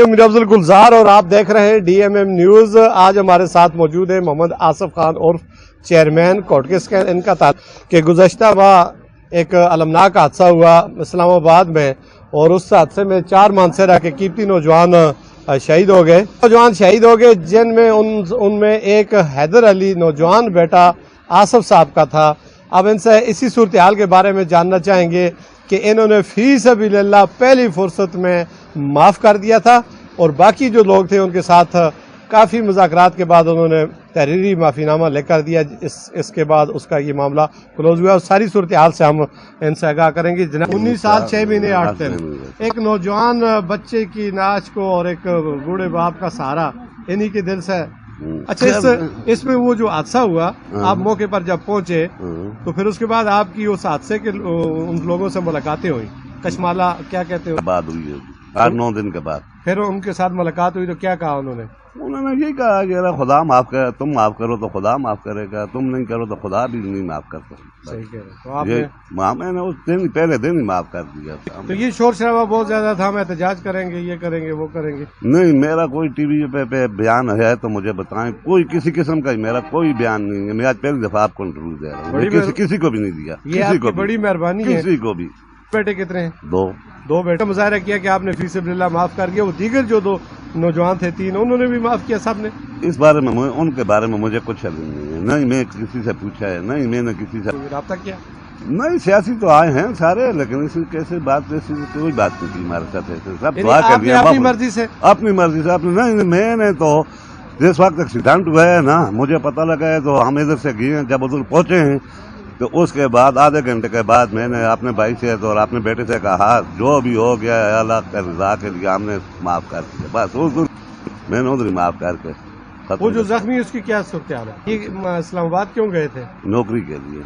हूं मेरा अफजल गुलजार और आप देख रहे हैं DMM न्यूज। आज हमारे साथ मौजूद है मोहम्मद आसिफ खान और चेयरमैन कोटकेस के इनका कि गुज़श्ता माह एक अलमनाक हादसा हुआ इस्लामाबाद में और उस हादसे में 4 मानसरा के कीमती नौजवान शहीद हो गए जिनमें उनमें एक हैदर अली नौजवान बेटा आसिफ साहब का था। अब इनसे इसी सूरत हाल के बारे में जानना चाहेंगे कि इन्होंने फी सबीलिल्लाह पहली फुर्सत में माफ़ कर दिया था और बाकी जो लोग थे उनके साथ काफ़ी मुज़ाकरात के बाद उन्होंने तहरीरी माफ़ीनामा लेकर दिया। इसके बाद उसका ये मामला क्लोज हुआ और सारी सूरत हाल से हम इनसे आगाह करेंगे। 19 साल 6 महीने 8 दिन एक नौजवान बच्चे की नाच को और एक बूढ़े बाप का सहारा इन्हीं के दिल से। अच्छा, इसमें वो जो हादसा हुआ आप मौके पर जब पहुंचे तो फिर उसके बाद आपकी उस हादसे के उन लोगों से मुलाकातें हुई, कशमाला क्या कहते हो, बाद हुई है 8-9 दिन के बाद। फिर उनके साथ मुलाकात हुई तो क्या कहा उन्होंने यही कहा कि खुदा माफ कर, तुम माफ करो तो खुदा माफ करेगा, तुम नहीं करो तो खुदा भी नहीं माफ करता। सही कह रहे तो आपने मैंने उस दिन पहले दिन ही माफ कर दिया था। तो ये शोर शराबा बहुत ज्यादा था, हम एहतजाज करेंगे, ये करेंगे, वो करेंगे। नहीं, मेरा कोई टीवी पे बयान है तो मुझे बताएं। कोई किसी किस्म का मेरा कोई बयान नहीं है। मैं आज पहली दफा आपको इंटरव्यू दे रहा हूँ, किसी को भी नहीं दिया। ये आपकी बड़ी मेहरबानी है। किसी को भी। बेटे कितने हैं? 2 बेटे। मुजाहरा किया कि आपने फी सबीलिल्लाह माफ कर दिया। वो दीगर जो 2 नौजवान थे 3 उन्होंने भी माफ किया सब ने। इस बारे में उनके बारे में मुझे कुछ इल्म नहीं है, नहीं मैं किसी से पूछा है, नहीं मैंने किसी से रब्ता किया। नहीं, सियासी तो आए हैं सारे, लेकिन इसी कैसे बात ऐसी कोई बात नहीं की हमारे साथ। ऐसे सब दुआ कर दिया अपनी मर्जी से अपनी। नहीं, मैंने तो जिस वक्त एक्सीडेंट हुआ है ना, मुझे पता लगा है तो हम इधर से गए। जब उधर पहुंचे हैं तो उसके बाद आधे घंटे के बाद मैंने अपने भाई से और अपने बेटे से कहा जो भी हो गया है अल्लाह के रज़ा के लिए हमने माफ कर दिया। बस मैंने उधर माफ करके। वो जो जख्मी उसकी क्या सूरत हाल है? ये इस्लामाबाद क्यों गए थे? नौकरी के लिए।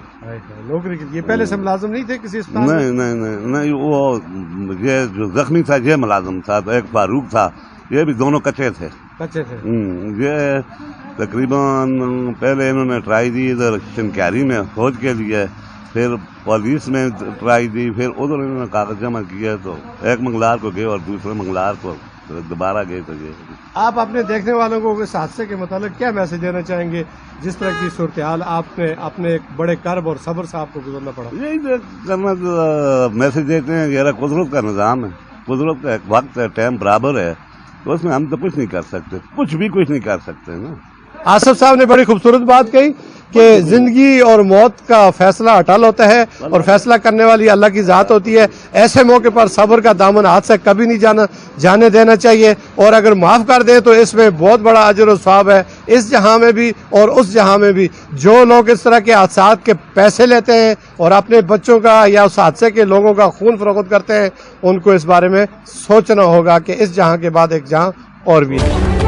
नौकरी के लिए पहले से मुलाजिम नहीं थे किसी अस्पताल में? नहीं, वो ये जो जख्मी था ये मुलाजिम था, तो एक फारूक था, ये भी दोनों कच्चे थे। ये तकरीबन पहले इन्होंने ट्राई दी इधर चिनकारी में फौज के लिए, फिर पुलिस में ट्राई दी, फिर उधर इन्होंने कागज जमा किया तो एक मंगलवार को गए और दूसरे मंगलवार को दोबारा गए। तो ये आप अपने देखने वालों को इस हादसे के मतलब क्या मैसेज देना चाहेंगे जिस तरह की सूरत हाल आपने अपने एक बड़े कर्ब और सब्र से आपको गुजरना पड़ा? यही करना मैसेज देते हैं कि कुदरत का निज़ाम है, कुदरत का एक वक्त है, टाइम बराबर है, तो उसमें हम तो कुछ नहीं कर सकते, कुछ नहीं कर सकते ना। आसिफ साहब ने बड़ी खूबसूरत बात कही कि जिंदगी और मौत का फैसला अटल होता है और फैसला करने वाली अल्लाह की ज़ात होती है। ऐसे मौके पर सब्र का दामन हाथ से कभी नहीं जाने देना चाहिए और अगर माफ़ कर दे तो इसमें बहुत बड़ा अजर और सवाब है, इस जहां में भी और उस जहां में भी। जो लोग इस तरह के हादसा के पैसे लेते हैं और अपने बच्चों का या उस हादसे के लोगों का खून फरोख्त करते हैं, उनको इस बारे में सोचना होगा कि इस जहां के बाद एक जहां और भी है।